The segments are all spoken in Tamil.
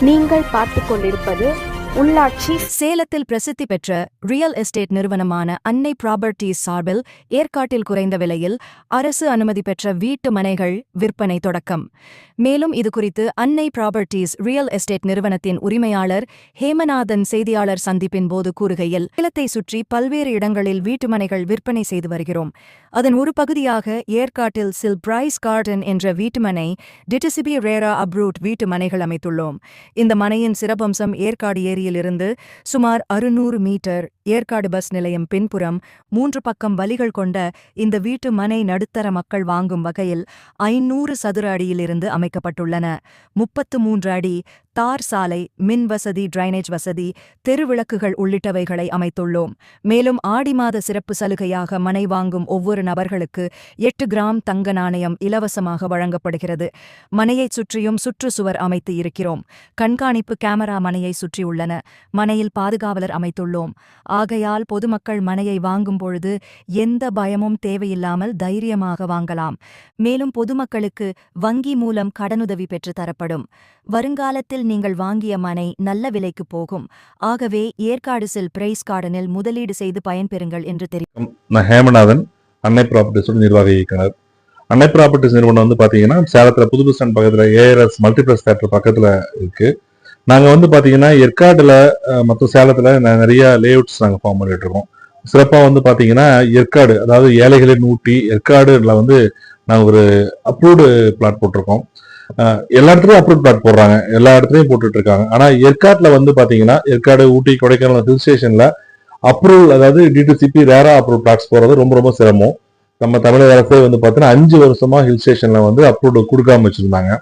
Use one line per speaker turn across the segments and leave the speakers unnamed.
நீங்கள் பார்த்துக் கொண்டிருப்பது உள்ளாட்சி.
சேலத்தில் பிரசித்தி பெற்ற ரியல் எஸ்டேட் நிறுவனமான அன்னை ப்ராப்பர்ட்டீஸ் சார்பில் ஏற்காட்டில் குறைந்த விலையில் அரசு அனுமதி பெற்ற வீட்டு மனைகள் விற்பனை தொடக்கம். மேலும் இதுகுறித்து அன்னை ப்ராப்பர்ட்டீஸ் ரியல் எஸ்டேட் நிறுவனத்தின் உரிமையாளர் ஹேமநாதன் செய்தியாளர் சந்திப்பின் போது கூறுகையில், சேலத்தை சுற்றி பல்வேறு இடங்களில் வீட்டுமனைகள் விற்பனை செய்து வருகிறோம். அதன் ஒரு பகுதியாக ஏற்காட்டில் சில் பிரைஸ் கார்டன் என்ற வீட்டுமனை டிடிசிபி ரேரா அப்ரூட் வீட்டு மனைகள் அமைத்துள்ளோம். இந்த மனையின் சிறப்பம்சம் ஏற்காடு ஏரியிலிருந்து சுமார் 600 மீட்டர் ஏற்காடு பஸ் நிலையம் பின்புறம் 3 பக்கம் வழிகள் கொண்ட இந்த வீட்டு மனை நடுத்தர மக்கள் வாங்கும் வகையில் 500 சதுர அடியிலிருந்து அமைக்கப்பட்டுள்ளன. 33 அடி தார் சாலை, மின் வசதி, டிரைனேஜ் வசதி, தெருவிளக்குகள் உள்ளிட்டவைகளை அமைத்துள்ளோம். மேலும் ஆடி மாத சிறப்பு சலுகையாக மனை வாங்கும் ஒவ்வொரு நபர்களுக்கு 8 கிராம் தங்க நாணயம் இலவசமாக வழங்கப்படுகிறது. மனையைச் சுற்றியும் சுற்றுச்சுவர் அமைத்து இருக்கிறோம். கண்காணிப்பு கேமரா மனையை சுற்றியுள்ளன. மனையில் பாதுகாவலர் அமைத்துள்ளோம். ஆகையால் பொதுமக்கள் மனையை வாங்கும் பொழுது எந்த பயமும் தேவையில்லாமல் தைரியமாக வாங்கலாம். மேலும் பொதுமக்களுக்கு வங்கி மூலம் கடனுதவி பெற்று தரப்படும். வருங்காலத்தில் நீங்கள் வாங்கிய மனை நல்ல விலைக்கு போகும். ஆகவே ஏற்காடு சில் பிரைஸ் கார்டனில் முதலீடு செய்து பயன்பெறுங்கள் என்று தெரியும்.
நான் ஹேமநாதன், அன்னை ப்ராப்பர்ட்டிஸோட நிர்வாக இயக்குனர். அன்னை ப்ராப்பர்ட்டிஸ் நிறுவனம் வந்து பாத்தீங்கன்னா சேலத்துல புது பஸ் ஸ்டாண்ட் பக்கத்துல ஏஆர்எஸ் மல்டிபிளெக்ஸ் தியேட்டர் பக்கத்துல இருக்கு. நாங்க வந்து பாத்தீங்கன்னா ஏற்காடுல மற்ற சேலத்துல நிறைய லேஅவுட்ஸ் நாங்க ஃபார்ம் பண்ணிட்டு இருக்கோம். சிறப்பா வந்து பாத்தீங்கன்னா ஏற்காடு, அதாவது ஏழைகளின் ஊட்டி ஏற்காடுல வந்து நாங்க ஒரு அப்ரூவ்டு பிளாட் போட்டிருக்கோம். எல்லா இடத்துலயும் அப்ரூவ் பிளாட் போடுறாங்க, எல்லா இடத்துலயும் போட்டுட்டு இருக்காங்க. ஆனா ஏற்காட்டுல வந்து பாத்தீங்கன்னா ஏற்காடு, ஊட்டி, கொடைக்கானல் ஹில் ஸ்டேஷன்ல அப்ரூவல், அதாவது டிடிசிபி ரேரா அப்ரூவ் பிளாட்ஸ் போறது ரொம்ப ரொம்ப சிரமம். நம்ம தமிழக அரசே வந்து பாத்தீங்கன்னா 5 வருஷமா ஹில் ஸ்டேஷன்ல வந்து அப்ரூவ் கொடுக்காம வச்சிருந்தாங்க.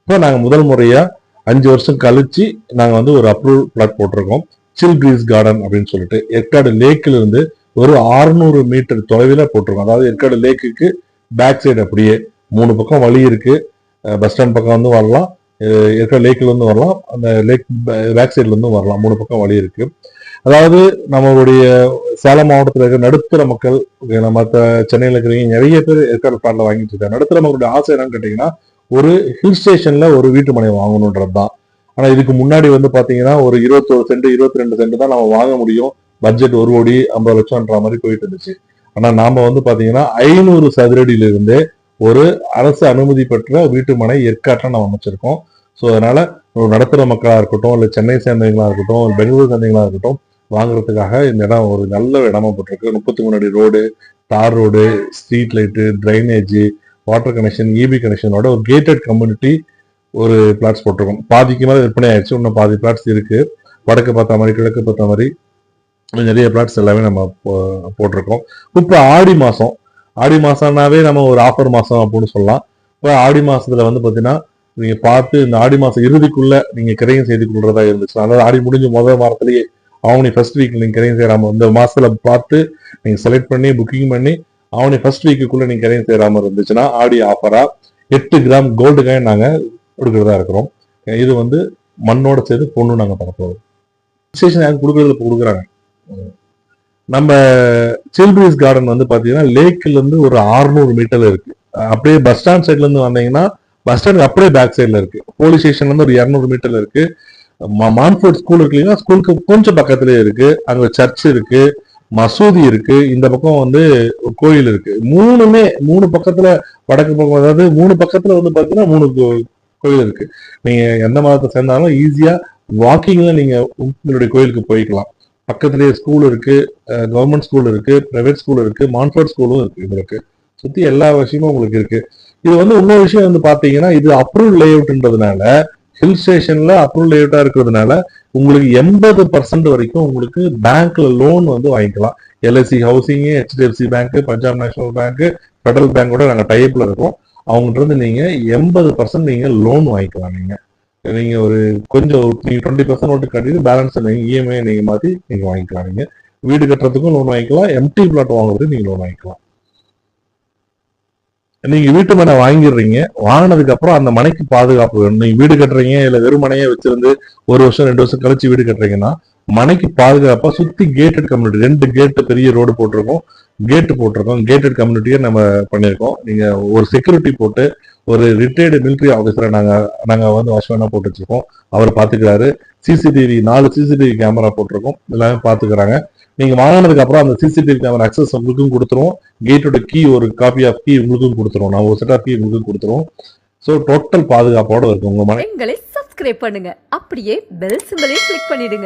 இப்போ நாங்க முதல் முறையா 5 வருஷம் கழிச்சு நாங்க வந்து ஒரு அப்ரூவ் பிளாட் போட்டிருக்கோம். சில் பிரீஸ் கார்டன் அப்படின்னு சொல்லிட்டு ஏற்காடு லேக்கில் இருந்து ஒரு 600 மீட்டர் தொலைவில் போட்டிருக்கோம். அதாவது ஏற்காடு லேக்குக்கு பேக் சைடு அப்படியே 3 பக்கம் வழி இருக்கு. பஸ் ஸ்டாண்ட் பக்கம் வந்து வரலாம், ஏற்காடு லேக்கில் இருந்து வரலாம், அந்த லேக் பேக் சைட்ல இருந்து வரலாம். 3 பக்கம் வழி இருக்கு. அதாவது நம்மளுடைய சேலம் மாவட்டத்தில் இருக்கிற நடுத்தர மக்கள், நம்ம சென்னையில் இருக்கிறவங்க நிறைய பேர் ஏற்காடு பிளாட்ல வாங்கிட்டு இருக்காங்க. நடுத்தர மக்களுடைய ஆசை என்னன்னு கேட்டீங்கன்னா ஒரு ஹில் ஸ்டேஷன்ல ஒரு வீட்டு மனை வாங்கணுன்றது தான். ஆனா இதுக்கு முன்னாடி வந்து பாத்தீங்கன்னா ஒரு 21 சென்ட் 22 சென்ட் தான் நம்ம வாங்க முடியும். பட்ஜெட் 1 கோடி 50 லட்சம்ன்ற மாதிரி போயிட்டு இருந்துச்சு. ஆனா நாம வந்து பாத்தீங்கன்னா 500 சதுரடியில இருந்தே ஒரு அரசு அனுமதி பெற்ற வீட்டு மனை ஏற்காட்டில் நம்ம அமைச்சிருக்கோம். ஸோ அதனால ஒரு நடுத்தர மக்களா இருக்கட்டும், இல்லை சென்னை சேர்ந்தவங்களா இருக்கட்டும், பெங்களூர் சேர்ந்தவங்களா இருக்கட்டும், வாங்குறதுக்காக இந்த இடம் ஒரு நல்ல இடமா போட்டிருக்கு. 33 அடி ரோடு, தார் road, street light, drainage, water connection, EB கனெக்ஷனோட ஒரு கேட்டட் கம்யூனிட்டி ஒரு பிளாட்ஸ் போட்டிருக்கோம். பாதிக்கு மேலே விற்பனை ஆயிடுச்சு, இன்னும் பாதி பிளாட்ஸ் இருக்கு. வடக்கு பார்த்த மாதிரி, கிழக்கு பார்த்த மாதிரி நிறைய பிளாட்ஸ் எல்லாமே நம்ம போட்டிருக்கோம். இப்போ ஆடி மாசம்னாவே நம்ம ஒரு ஆஃபர் மாசம் அப்படின்னு சொல்லலாம். இப்போ ஆடி மாசத்துல வந்து பாத்தீங்கன்னா நீங்க பார்த்து இந்த ஆடி மாசம் இறுதிக்குள்ள நீங்க கிரையம் செய்து கொள்றதா இருந்துச்சு. அதாவது ஆடி முடிஞ்ச முதல் வாரத்திலேயே ஆவணி ஃபர்ஸ்ட் வீக்ல நீங்க கிரையம் செய்யாம இந்த மாசத்துல பார்த்து நீங்க செலக்ட் பண்ணி புக்கிங் பண்ணி ஆவணி ஃபர்ஸ்ட் வீக்குள்ள நீங்க கிரையம் செய்யாம இருந்துச்சுன்னா ஆடி ஆஃபரா 8 கிராம் கோல்டு காயின் நாங்க கொடுக்கறதா இருக்கிறோம். இது வந்து மண்ணோட சேர்த்து பொண்ணு நாங்க தரப்போம். கொடுக்கறதுல கொடுக்குறாங்க. நம்ம சில்பிரிஸ் கார்டன் வந்து பாத்தீங்கன்னா லேக்ல இருந்து ஒரு 600 மீட்டர்ல இருக்கு. அப்படியே பஸ் ஸ்டாண்ட் சைட்ல இருந்து வந்தீங்கன்னா பஸ் ஸ்டாண்ட் அப்படியே பேக் சைட்ல இருக்கு. போலீஸ் ஸ்டேஷன்ல இருந்து ஒரு 200 மீட்டர்ல இருக்கு. மான்ஃபோர்ட் ஸ்கூல் இருக்கு இல்லைன்னா, ஸ்கூலுக்கு கொஞ்சம் பக்கத்துலயே இருக்கு. அங்க சர்ச் இருக்கு, மசூதி இருக்கு, இந்த பக்கம் வந்து கோயில் இருக்கு. 3 பக்கத்துல வடக்கு பக்கம், அதாவது 3 பக்கத்துல வந்து பாத்தீங்கன்னா 3 கோயில் இருக்கு. நீங்க எந்த மதத்தை சேர்ந்தாலும் ஈஸியா வாக்கிங்ல நீங்க உங்களுடைய கோயிலுக்கு போய்க்கலாம். பக்கத்துலேயே ஸ்கூல் இருக்கு, கவர்மெண்ட் ஸ்கூல் இருக்கு, பிரைவேட் ஸ்கூல் இருக்கு, மான்ஃபோர்ட் ஸ்கூலும் இருக்கு. உங்களுக்கு சுத்தி எல்லா விஷயமும் உங்களுக்கு இருக்கு. இது வந்து இன்னொரு விஷயம் வந்து பாத்தீங்கன்னா இது அப்ரூவ் லேஅவுட்ன்றதுனால, ஹில் ஸ்டேஷன்ல அப்ரூவ் லேஅவுட்டா இருக்கிறதுனால உங்களுக்கு 80% வரைக்கும் உங்களுக்கு பேங்க்ல லோன் வந்து வாங்கிக்கலாம். LIC housing, HDFC bank, Punjab National Bank, Federal பேங்கோட நாங்க டைப்ல இருக்கோம். அவங்ககிட்ட இருந்து நீங்க 80% நீங்க லோன் வாங்கிக்கலாம். நீங்க ஒரு கொஞ்சம் நீங்க 20% மட்டும் கட்டிட்டு பேலன்ஸ் நீங்க இஎம்ஐ நீங்க மாத்தி நீங்க வாங்கிக்கலாம். நீங்க வீடு கட்டுறதுக்கும் லோன் வாங்கிக்கலாம், எம்டி பிளாட் வாங்குறதுக்கு நீங்க லோன் வாங்கிக்கலாம். நீங்க வீட்டு மனை வாங்கிடுறீங்க, வாங்கினதுக்கு அப்புறம் அந்த மனைக்கு பாதுகாப்பு வேணும். நீங்க வீடு கட்டுறீங்க, இல்ல வெறும் மனையே வச்சிருந்து 1 வருஷம் 2 வருஷம் கழிச்சு வீடு கட்டுறீங்கன்னா மனைக்கு பாதுகாப்பா சுத்தி கேட்டட் கம்யூனிட்டி 2 கேட்டு பெரிய ரோடு போட்டிருக்கோம். கேட்டு போட்டிருக்கோம். கேட்டட் கம்யூனிட்டியை நம்ம பண்ணியிருக்கோம். நீங்க ஒரு செக்யூரிட்டி போட்டு ஒரு ரிட்டையர்டு மிலிட்ரி ஆஃபீஸரை நாங்க வந்து வாட்ச்மேனா போட்டு வச்சிருக்கோம். அவர் பாத்துக்கிறாரு. சிசிடிவி 4 சிசிடிவி கேமரா போட்டிருக்கோம். எல்லாமே பாத்துக்கிறாங்க. நீங்க வாங்கினதுக்கு அப்புறம் அந்த சிசிடிவி கேமரா அக்சஸ் உங்களுக்கும் கொடுத்துருவோம். கேட்டோட கீ ஒரு காப்பி ஆஃப் கீ உங்களுக்கும் கொடுத்துருவோம். நான் ஒரு செட் ஆஃப் கீ உங்களுக்கும் கொடுத்துருவோம். ஸோ டோட்டல் பாதுகாப்போட இருக்கும் உங்க
எங்களை சப்ஸ்கிரைப் பண்ணுங்க, அப்படியே பெல் சிம்பலையும் கிளிக் பண்ணிடுங்க.